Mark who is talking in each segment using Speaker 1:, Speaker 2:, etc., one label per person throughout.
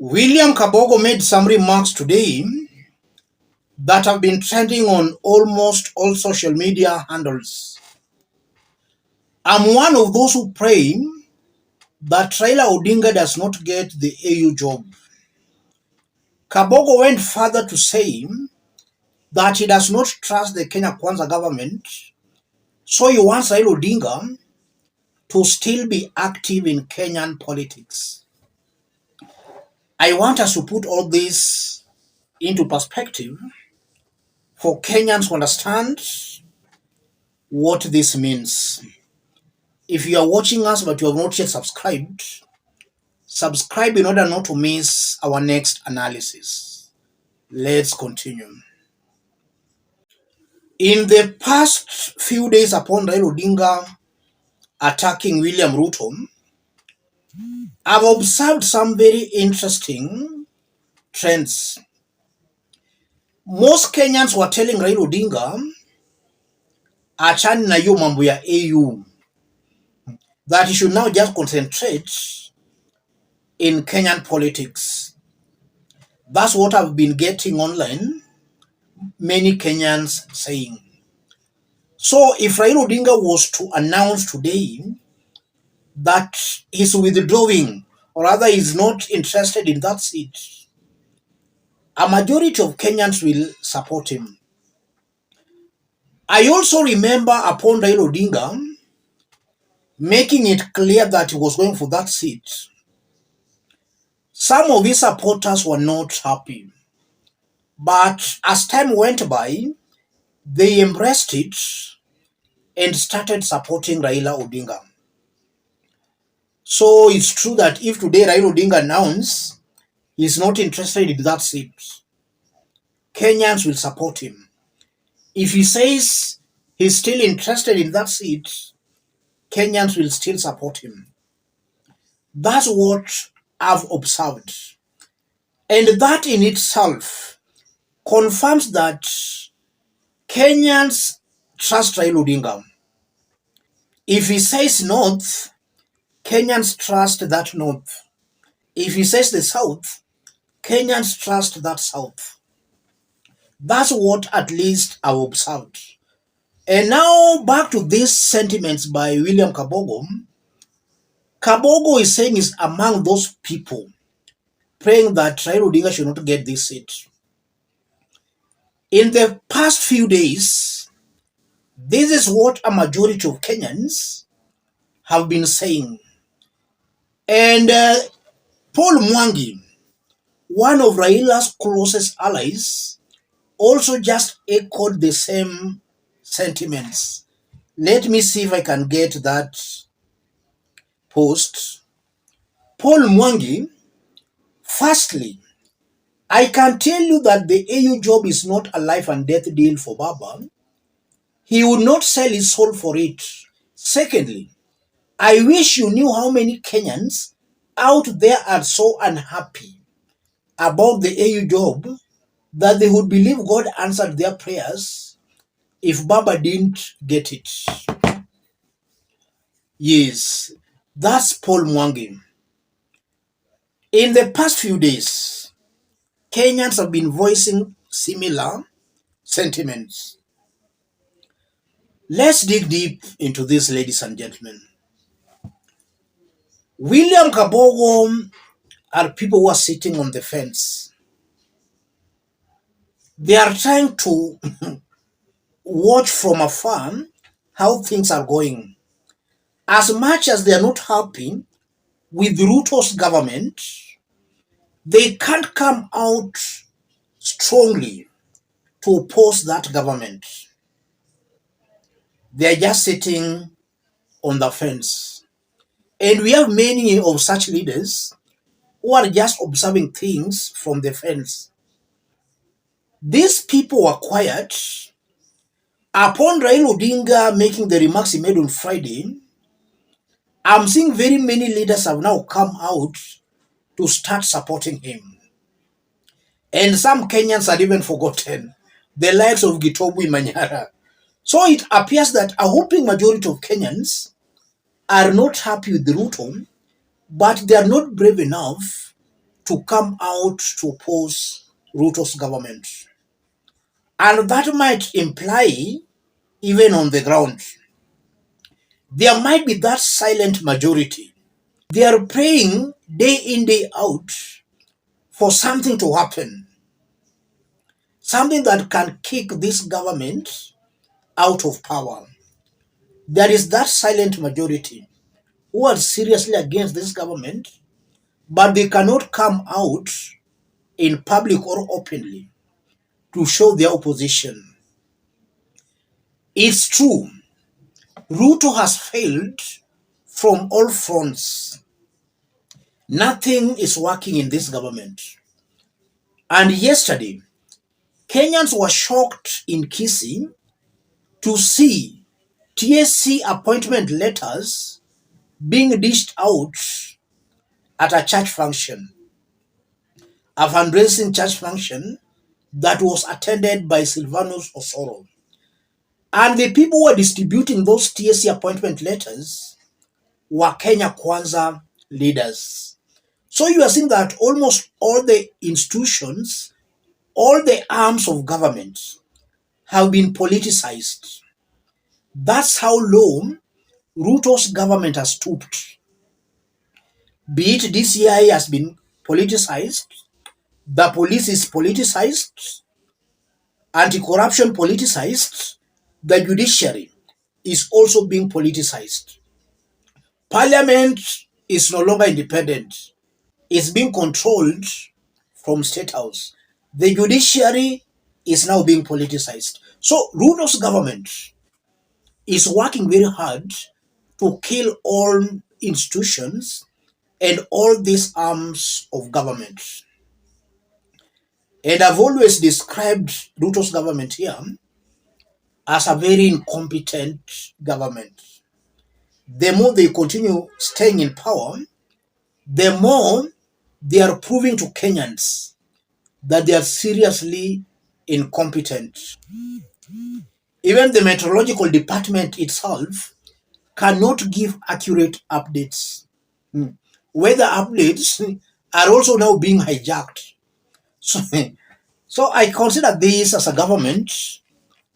Speaker 1: William Kabogo made some remarks today that have been trending on almost all social media handles. I'm one of those who pray that Raila Odinga does not get the AU job. Kabogo went further to say that he does not trust the Kenya Kwanza government, so he wants Raila Odinga to still be active in Kenyan politics. I want us to put all this into perspective for Kenyans to understand what this means. If you are watching us but you have not yet subscribed, subscribe in order not to miss our next analysis. Let's continue. In the past few days upon Raila Odinga attacking William Ruto, I've observed some very interesting trends. Most Kenyans were telling Raila Odinga, achani na hiyo mambo ya AU, that he should now just concentrate in Kenyan politics. That's what I've been getting online, many Kenyans saying. So if Raila Odinga was to announce today that he's withdrawing, or rather is not interested in that seat, a majority of Kenyans will support him. I also remember upon Raila Odinga making it clear that he was going for that seat, some of his supporters were not happy. But as time went by, they embraced it and started supporting Raila Odinga. So it's true that if today Raila Odinga announced he's not interested in that seat, Kenyans will support him. If he says he's still interested in that seat, Kenyans will still support him. That's what I've observed. And that in itself confirms that Kenyans trust Raila Odinga. If he says north, Kenyans trust that north. If he says the south, Kenyans trust that south. That's what at least I've observed. And now back to these sentiments by William Kabogo. Kabogo is saying is among those people praying that Raila Odinga should not get this seat. In the past few days, this is what a majority of Kenyans have been saying. And Paul Mwangi, one of Raila's closest allies, also just echoed the same sentiments. Let me see if I can get that post. Paul Mwangi, firstly, I can tell you that the AU job is not a life and death deal for Baba. He would not sell his soul for it. Secondly, I wish you knew how many Kenyans out there are so unhappy about the AU job that they would believe God answered their prayers if Baba didn't get it. Yes, that's Paul Mwangi. In the past few days, Kenyans have been voicing similar sentiments. Let's dig deep into this, ladies and gentlemen. William Kabogo are people who are sitting on the fence. They are trying to watch from afar how things are going. As much as they are not happy with Ruto's government, they can't come out strongly to oppose that government. They are just sitting on the fence. And we have many of such leaders who are just observing things from the fence. These people were quiet. Upon Raila Odinga making the remarks he made on Friday, I'm seeing very many leaders have now come out to start supporting him. And some Kenyans had even forgotten the likes of Gitobu Manyara. So it appears that a whopping majority of Kenyans are not happy with Ruto, but they are not brave enough to come out to oppose Ruto's government. And that might imply, even on the ground, there might be that silent majority. They are praying day in, day out for something to happen, something that can kick this government out of power. There is that silent majority who are seriously against this government, but they cannot come out in public or openly to show their opposition. It's true, Ruto has failed from all fronts. Nothing is working in this government. And yesterday, Kenyans were shocked in Kisii to see TSC appointment letters being dished out at a church function, a fundraising church function that was attended by Silvanus Osoro. And the people who were distributing those TSC appointment letters were Kenya Kwanza leaders. So you are seeing that almost all the institutions, all the arms of government have been politicized. That's how low Ruto's government has stooped. Be it DCI has been politicized, the police is politicized, anti-corruption politicized, the judiciary is also being politicized. Parliament is no longer independent. It's being controlled from State House. The judiciary is now being politicized. So Ruto's government is working very hard to kill all institutions and all these arms of government. And I've always described Ruto's government here as a very incompetent government. The more they continue staying in power, the more they are proving to Kenyans that they are seriously incompetent. Even the meteorological department itself cannot give accurate updates. Weather updates are also now being hijacked. So, so I consider this as a government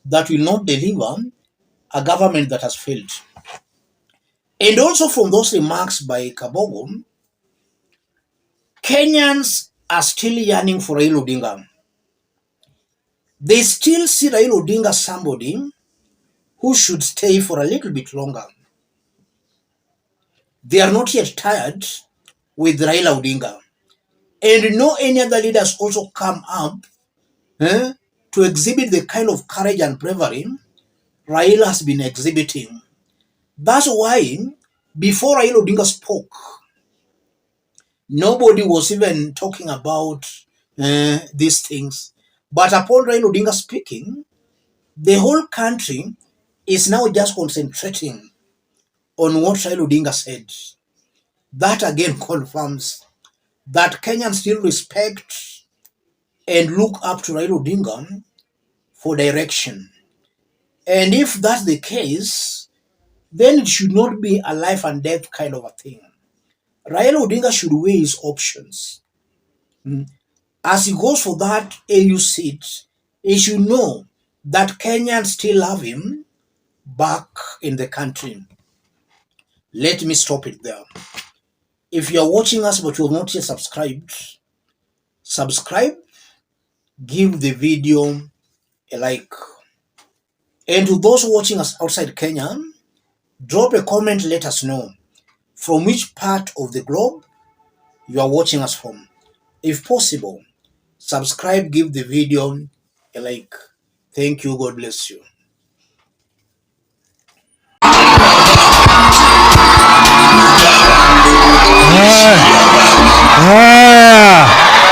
Speaker 1: that will not deliver, a government that has failed. And also from those remarks by Kabogo, Kenyans are still yearning for Raila Odinga. They still see Raila Odinga as somebody who should stay for a little bit longer. They are not yet tired with Raila Odinga. And no any other leaders also come up to exhibit the kind of courage and bravery Raila has been exhibiting. That's why before Raila Odinga spoke, nobody was even talking about these things. But upon Raila Odinga speaking, the whole country is now just concentrating on what Raila Odinga said. That again confirms that Kenyans still respect and look up to Raila Odinga for direction. And if that's the case, then it should not be a life and death kind of a thing. Raila Odinga should weigh his options. As he goes for that AU seat, he should know that Kenyans still love him back in the country. Let me stop it there. If you are watching us but you have not yet subscribed, subscribe, give the video a like. And to those watching us outside Kenya, drop a comment, let us know from which part of the globe you are watching us from. If possible, subscribe, give the video a like. Thank you. God bless you.